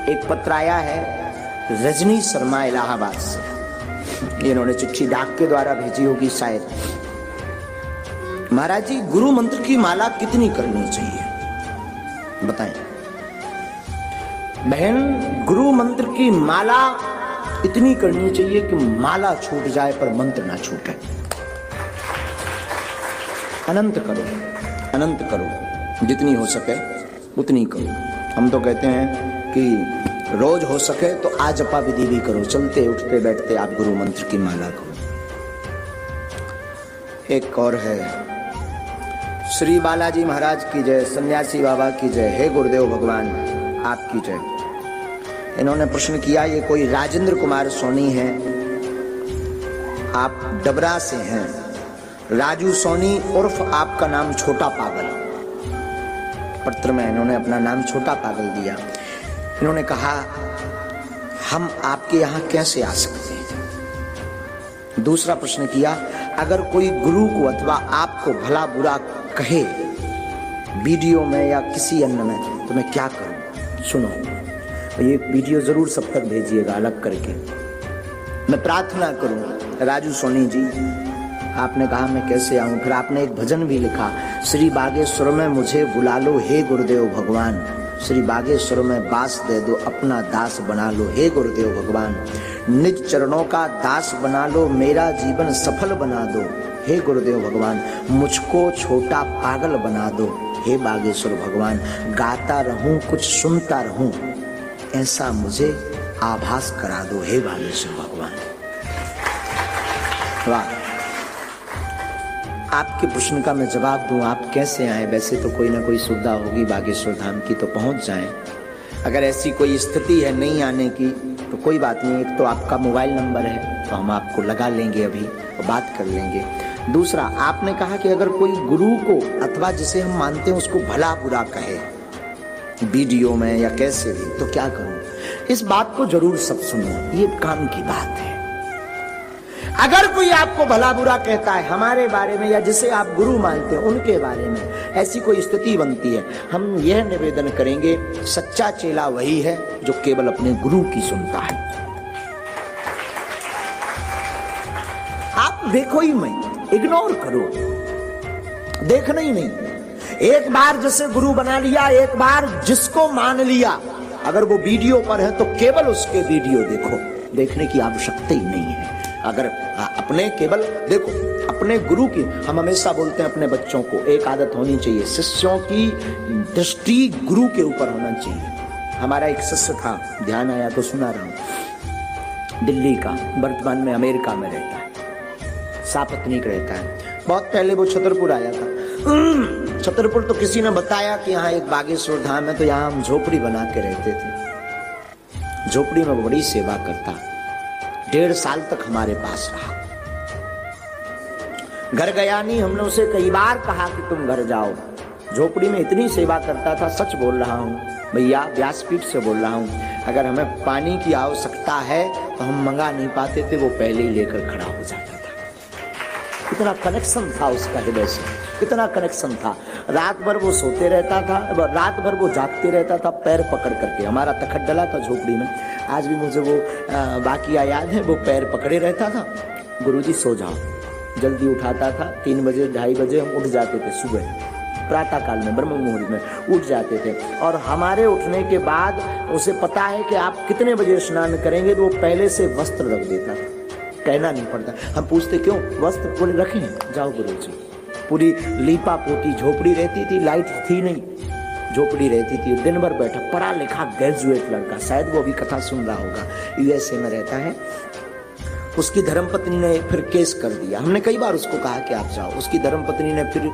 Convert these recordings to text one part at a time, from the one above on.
एक पत्र आया है रजनी शर्मा इलाहाबाद से, इन्होंने चिट्ठी डाक के द्वारा भेजी होगी शायद। महाराज जी, गुरु मंत्र की माला कितनी करनी चाहिए बताएं। बहन, गुरु मंत्र की माला इतनी करनी चाहिए कि माला छूट जाए पर मंत्र ना छूटे। अनंत करो, अनंत करो, जितनी हो सके उतनी करो। हम तो कहते हैं कि रोज हो सके तो आज जपा विधि भी करो, चलते उठते बैठते आप गुरु मंत्र की माला करो। एक और है, श्री बालाजी महाराज की जय, सन्यासी बाबा की जय, हे गुरुदेव भगवान आपकी जय। इन्होंने प्रश्न किया, ये कोई राजेंद्र कुमार सोनी है, आप डबरा से हैं। राजू सोनी उर्फ आपका नाम छोटा पागल। पत्र में इन्होंने अपना नाम छोटा पागल दिया। इन्होंने कहा, हम आपके यहाँ कैसे आ सकते हैं। दूसरा प्रश्न किया, अगर कोई गुरु को अथवा आपको भला बुरा कहे वीडियो में या किसी अन्य में, तो मैं क्या करूं। सुनो, ये वीडियो जरूर सब तक भेजिएगा अलग करके। मैं प्रार्थना करूं, राजू सोनी जी आपने कहा मैं कैसे आऊं। फिर आपने एक भजन भी लिखा, श्री बागेश्वर में मुझे बुला लो हे गुरुदेव भगवान, श्री बागेश्वर में बास दे दो, अपना दास बना लो हे गुरुदेव भगवान, निज चरणों का दास बना लो, मेरा जीवन सफल बना दो हे गुरुदेव भगवान, मुझको छोटा पागल बना दो हे बागेश्वर भगवान, गाता रहूं कुछ सुनता रहूं, ऐसा मुझे आभास करा दो हे बागेश्वर भगवान। वाह, आपके प्रश्न का मैं जवाब दूं, आप कैसे आए। वैसे तो कोई ना कोई सुविधा होगी बागेश्वर धाम की, तो पहुंच जाएं। अगर ऐसी कोई स्थिति है नहीं आने की तो कोई बात नहीं, एक तो आपका मोबाइल नंबर है तो हम आपको लगा लेंगे अभी और बात कर लेंगे। दूसरा, आपने कहा कि अगर कोई गुरु को अथवा जिसे हम मानते हैं उसको भला बुरा कहे वीडियो में या कैसे भी, तो क्या करूं। इस बात को जरूर सब सुनो, ये काम की बात है। अगर कोई आपको भला बुरा कहता है हमारे बारे में या जिसे आप गुरु मानते हैं उनके बारे में, ऐसी कोई स्थिति बनती है, हम यह निवेदन करेंगे, सच्चा चेला वही है जो केवल अपने गुरु की सुनता है। आप देखो ही नहीं, इग्नोर करो, देखना ही नहीं। एक बार जिसे गुरु बना लिया, एक बार जिसको मान लिया, अगर वो वीडियो पर है तो केवल उसके वीडियो देखो, देखने की आवश्यकता ही नहीं है। अगर अपने केवल देखो, अपने गुरु की, हम हमेशा बोलते हैं अपने बच्चों को एक आदत होनी चाहिए, शिष्यों की दृष्टि गुरु के ऊपर होना चाहिए। हमारा एक शिष्य था, ध्यान आया तो सुना रहा हूं, दिल्ली का, वर्तमान में अमेरिका में रहता है, सापत्नीक रहता है। बहुत पहले वो छतरपुर आया था। छतरपुर तो किसी ने बताया कि यहाँ एक बागेश्वर धाम है, तो यहाँ हम झोपड़ी बना के रहते थे। झोपड़ी में बड़ी सेवा करता, 1.5 साल तक हमारे पास रहा। घर गया नहीं, हमने उसे कई बार कहा कि तुम घर जाओ। झोपड़ी में इतनी सेवा करता था, सच बोल रहा हूं भैया, व्यासपीठ से बोल रहा हूं। अगर हमें पानी की आवश्यकता है तो हम मंगा नहीं पाते थे, वो पहले ही लेकर खड़ा हो जाता था। इतना कनेक्शन था उसका हृदय से, इतना कनेक्शन था। रात भर वो सोते रहता था, रात भर वो जागते रहता था, पैर पकड़ करके। हमारा तखत डला था झोपड़ी में, आज भी मुझे वो वाकया याद है। वो पैर पकड़े रहता था, गुरुजी सो जाओ, जल्दी उठाता था। 3 बजे 2:30 बजे हम उठ जाते थे, सुबह प्रातः काल में ब्रह्म मुहूर्त में उठ जाते थे। और हमारे उठने के बाद उसे पता है कि आप कितने बजे स्नान करेंगे, तो वो पहले से वस्त्र रख देता था, कहना नहीं पड़ता। हम पूछते क्यों, वस्त्र पूरे रखे हैं, जाओ गुरुजी। पूरी लीपा पोती झोपड़ी रहती थी, लाइट थी नहीं, झोपड़ी रहती थी। दिन भर बैठा, पढ़ा लिखा ग्रेजुएट लड़का, शायद वो अभी कथा सुन रहा होगा, यूएसए में रहता है। उसकी धर्मपत्नी ने फिर केस कर दिया। हमने कई बार उसको कहा कि आप जाओ, उसकी धर्मपत्नी ने फिर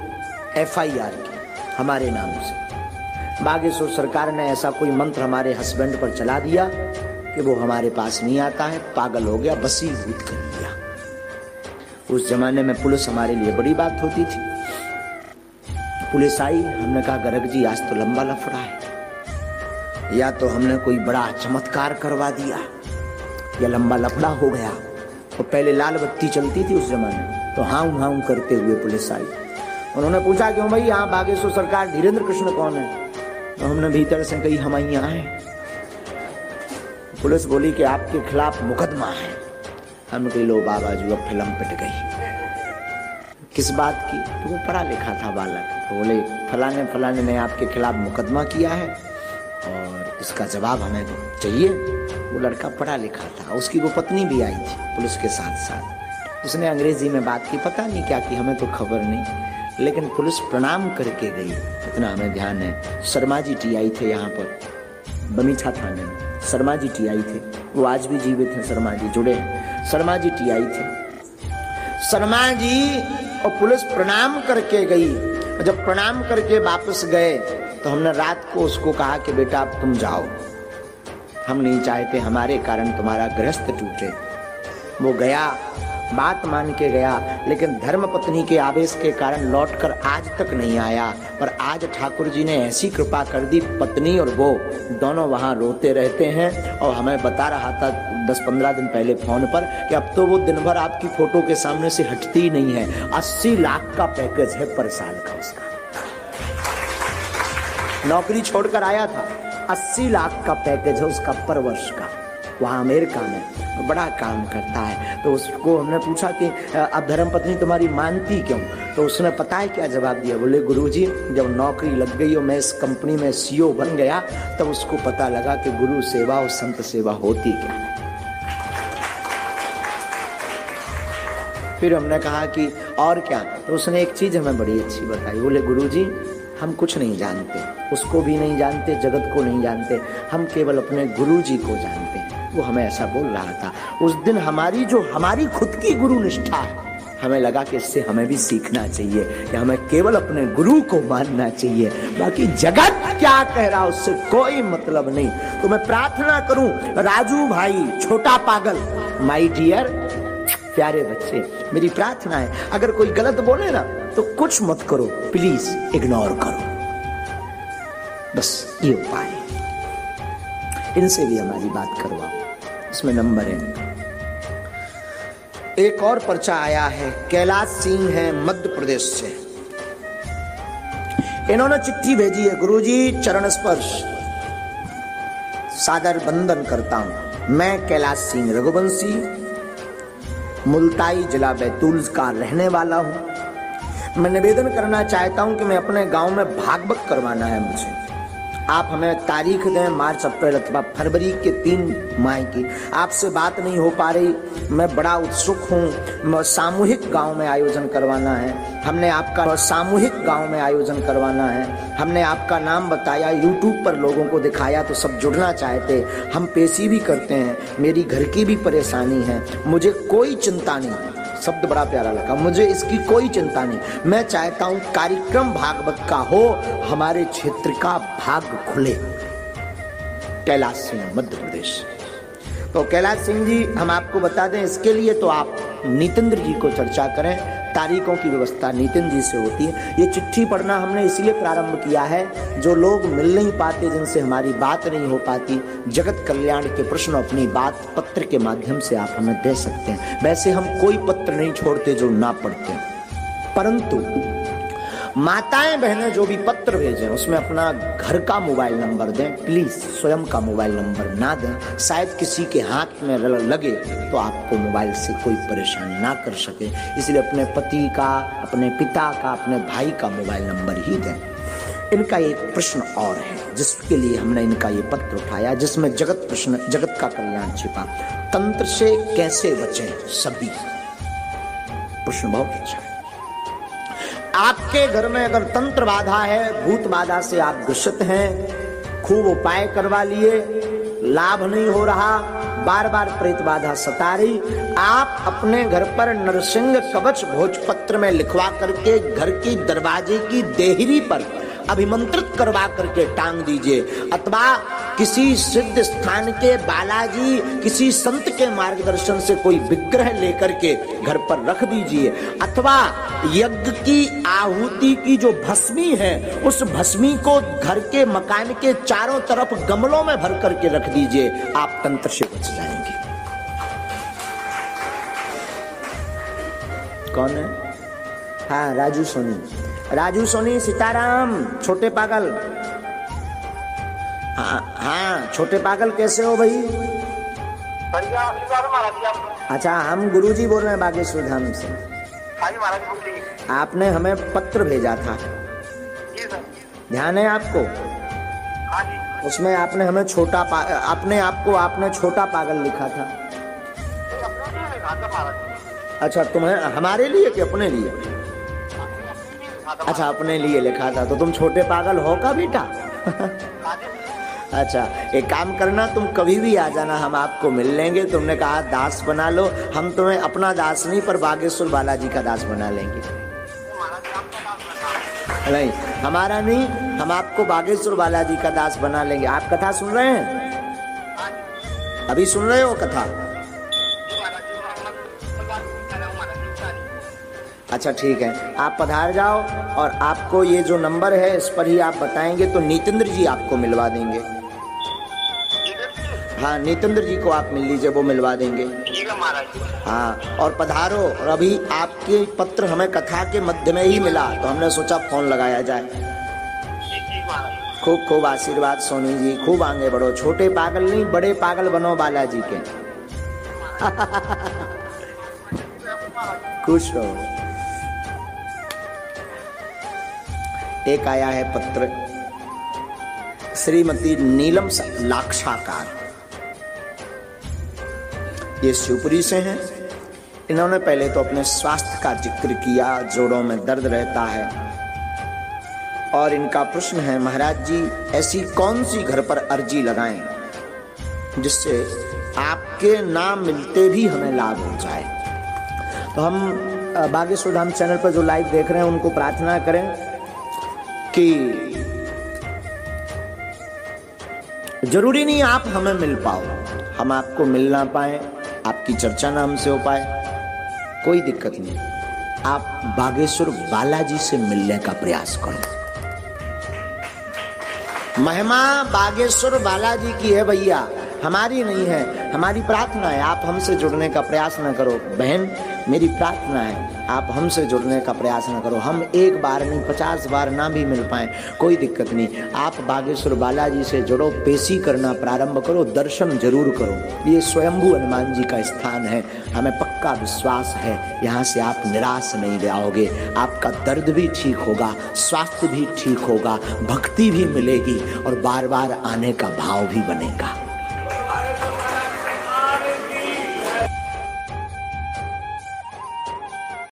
FIR की हमारे नाम से। बागेश्वर सरकार ने ऐसा कोई मंत्र हमारे हस्बैंड पर चला दिया कि वो हमारे पास नहीं आता है, पागल हो गया, बसीभूत कर दिया। उस जमाने में पुलिस हमारे लिए बड़ी बात होती थी। पुलिस आई, हमने कहा गर्ग जी आज तो लंबा लफड़ा है, या तो हमने कोई बड़ा चमत्कार करवा दिया या लंबा लफड़ा हो गया। तो पहले लाल बत्ती चलती थी उस जमाने में, तो हाउ हाउ करते हुए पुलिस आई। उन्होंने पूछा क्यों भाई, यहाँ बागेश्वर सरकार धीरेन्द्र कृष्ण कौन है। तो हमने भीतर से कही हम यहाँ हैं। पुलिस बोली कि आपके खिलाफ मुकदमा है। हम कही लो बाबा जी अब फिल्म पिट गई। किस बात की? तो वो पढ़ा लिखा था बालक, तो बोले फलाने फलाने ने आपके खिलाफ मुकदमा किया है और इसका जवाब हमें चाहिए। वो लड़का पढ़ा लिखा था, उसकी वो पत्नी भी आई थी पुलिस के साथ साथ। उसने अंग्रेजी में बात की, पता नहीं क्या की, हमें तो खबर नहीं, लेकिन पुलिस प्रणाम करके गई, इतना हमें ध्यान है। शर्मा जी टीआई थे यहाँ पर बमीठा थाने में, शर्मा जी टीआई थे, वो आज भी जीवित हैं, शर्मा जी जुड़े हैं। शर्मा जी टीआई थे, शर्मा जी और पुलिस प्रणाम करके गई। जब प्रणाम करके वापस गए तो हमने रात को उसको कहा कि बेटा अब तुम जाओ, हम नहीं चाहते हमारे कारण तुम्हारा गृहस्थ टूटे। वो गया, बात मान के गया, लेकिन धर्म पत्नी के आवेश के कारण लौटकर आज तक नहीं आया। पर आज ठाकुर जी ने ऐसी कृपा कर दी, पत्नी और वो दोनों वहां रोते रहते हैं। और हमें बता रहा था 10-15 दिन पहले फोन पर कि अब तो वो दिन भर आपकी फोटो के सामने से हटती ही नहीं है। 80 लाख का पैकेज है पर साल का उसका, नौकरी छोड़कर आया था, 80 लाख का पैकेज है उसका पर वर्ष का, वहाँ अमेरिका में बड़ा काम करता है। तो उसको हमने पूछा कि अब धर्मपत्नी तुम्हारी मानती क्यों? तो उसने पता है क्या जवाब दिया? बोले गुरुजी जब नौकरी लग गई और मैं इस कंपनी में सीईओ बन गया तब उसको पता लगा कि गुरु सेवा और संत सेवा होती क्या है। फिर हमने कहा कि और क्या? तो उसने एक चीज हमें बड़ी अच्छी बताई। बोले गुरुजी हम कुछ नहीं जानते, उसको भी नहीं जानते, जगत को नहीं जानते, हम केवल अपने गुरुजी को जानते हैं। वो हमें ऐसा बोल रहा था उस दिन। हमारी खुद की गुरु निष्ठा है, हमें लगा कि इससे हमें भी सीखना चाहिए कि हमें केवल अपने गुरु को मानना चाहिए, बाकी जगत क्या कह रहा उससे कोई मतलब नहीं। तो मैं प्रार्थना करूं राजू भाई, छोटा पागल, माय डियर प्यारे बच्चे, मेरी प्रार्थना है अगर कोई गलत बोले ना तो कुछ मत करो, प्लीज इग्नोर करो, बस ये उपाय है। इनसे भी हमारी बात करवाओ, इसमें नंबर है। एक और पर्चा आया है, कैलाश सिंह है मध्य प्रदेश से। इन्होंने चिट्ठी भेजी है, गुरुजी चरण स्पर्श, सादर वंदन करता हूं। मैं कैलाश सिंह रघुवंशी मुल्ताई जिला बैतूल का रहने वाला हूं। मैं निवेदन करना चाहता हूं कि मैं अपने गांव में भागवत करवाना है मुझे। आप हमें तारीख दें, मार्च अप्रैल अथवा फरवरी के 3 माह की। आपसे बात नहीं हो पा रही, मैं बड़ा उत्सुक हूँ। सामूहिक गांव में आयोजन करवाना है, हमने आपका सामूहिक गांव में आयोजन करवाना है। हमने आपका नाम बताया, यूट्यूब पर लोगों को दिखाया तो सब जुड़ना चाहते। हम पेशी भी करते हैं, मेरी घर की भी परेशानी है, मुझे कोई चिंता नहीं। शब्द बड़ा प्यारा लगा, मुझे इसकी कोई चिंता नहीं। मैं चाहता हूं कार्यक्रम भागवत का हो, हमारे क्षेत्र का भाग्य खुले। कैलाश सिंह मध्य प्रदेश। तो कैलाश सिंह जी हम आपको बता दें, इसके लिए तो आप नितेंद्र जी को चर्चा करें, तारीखों की व्यवस्था नितिन जी से होती है। ये चिट्ठी पढ़ना हमने इसलिए प्रारंभ किया है, जो लोग मिल नहीं पाते, जिनसे हमारी बात नहीं हो पाती, जगत कल्याण के प्रश्न अपनी बात पत्र के माध्यम से आप हमें दे सकते हैं। वैसे हम कोई पत्र नहीं छोड़ते जो ना पढ़ते, परंतु माताएं बहनें जो भी पत्र भेजें उसमें अपना घर का मोबाइल नंबर दें, प्लीज स्वयं का मोबाइल नंबर ना दें। शायद किसी के हाथ में लगे तो आपको मोबाइल से कोई परेशान ना कर सके, इसलिए अपने पति का, अपने पिता का, अपने भाई का मोबाइल नंबर ही दें। इनका एक प्रश्न और है जिसके लिए हमने इनका ये पत्र उठाया, जिसमें जगत का कल्याण छिपा। तंत्र से कैसे बचें सभी, प्रश्न बहुत अच्छा है। आपके घर में अगर तंत्र बाधा है, भूत बाधा से आप ग्रसित हैं, खूब उपाय करवा लिए, लाभ नहीं हो रहा, बार बार प्रेत बाधा सता रही, आप अपने घर पर नरसिंह कवच भोजपत्र में लिखवा करके घर की दरवाजे की देहरी पर अभिमंत्रित करवा करके टांग दीजिए, अथवा किसी सिद्ध स्थान के बालाजी, किसी संत के मार्गदर्शन से कोई विग्रह लेकर के घर पर रख दीजिए, अथवा यज्ञ की आहुति की जो भस्मी है उस भस्मी को घर के मकान के चारों तरफ गमलों में भर करके रख दीजिए, आप तंत्र से बच जाएंगे। कौन है? हाँ, राजू सोनी। सीताराम, छोटे पागल। हाँ, छोटे पागल कैसे हो भाई? अच्छा, हम गुरुजी बोल रहे हैं बागेश्वर धाम से। आपने हमें पत्र भेजा था, ध्यान है आपको? उसमें आपने हमें अपने आप को आपने छोटा पागल लिखा था। अच्छा, तुम्हें हमारे लिए कि अपने लिए? अच्छा, अपने लिए लिखा था। तो तुम छोटे पागल हो का बेटा? अच्छा, एक काम करना, तुम कभी भी आ जाना, हम आपको मिल लेंगे। तुमने कहा दास बना लो, हम तुम्हें अपना दास नहीं पर बागेश्वर बालाजी का दास बना लेंगे। नहीं, हमारा नहीं, हम आपको बागेश्वर बालाजी का दास बना लेंगे। आप कथा सुन रहे हैं? अभी सुन रहे हो कथा? अच्छा ठीक है, आप पधार जाओ और आपको ये जो नंबर है इस पर ही आप बताएंगे तो नीतेंद्र जी आपको मिलवा देंगे। हाँ, नीतेंद्र जी को आप मिल लीजिए, वो मिलवा देंगे। हाँ, और पधारो। और अभी आपके पत्र हमें कथा के मध्य में ही मिला तो हमने सोचा फोन लगाया जाए। खूब खूब आशीर्वाद सोनी जी, खूब आगे बढ़ो। छोटे पागल नहीं, बड़े पागल बनो बालाजी के। खुश रहो। एक आया है पत्र श्रीमती नीलम लाक्षाकार, ये शिवपुरी से हैं। इन्होंने पहले तो अपने स्वास्थ्य का जिक्र किया, जोड़ों में दर्द रहता है और इनका प्रश्न है, महाराज जी ऐसी कौन सी घर पर अर्जी लगाएं जिससे आपके नाम मिलते भी हमें लाभ हो जाए। तो हम बागेश्वर धाम चैनल पर जो लाइव देख रहे हैं उनको प्रार्थना करें कि जरूरी नहीं आप हमें मिल पाओ, हम आपको मिल ना पाए, आपकी चर्चा ना हमसे हो पाए, कोई दिक्कत नहीं। आप बागेश्वर बालाजी से मिलने का प्रयास करो। महिमा बागेश्वर बालाजी की है भैया, हमारी नहीं है। हमारी प्रार्थना है आप हमसे जुड़ने का प्रयास न करो। बहन, मेरी प्रार्थना है आप हमसे जुड़ने का प्रयास न करो। हम एक बार नहीं 50 बार ना भी मिल पाए, कोई दिक्कत नहीं। आप बागेश्वर बालाजी से जुड़ो, पेशी करना प्रारंभ करो, दर्शन जरूर करो। ये स्वयंभू हनुमान जी का स्थान है, हमें पक्का विश्वास है यहाँ से आप निराश नहीं जाओगे। आपका दर्द भी ठीक होगा, स्वास्थ्य भी ठीक होगा, भक्ति भी मिलेगी और बार बार आने का भाव भी बनेगा।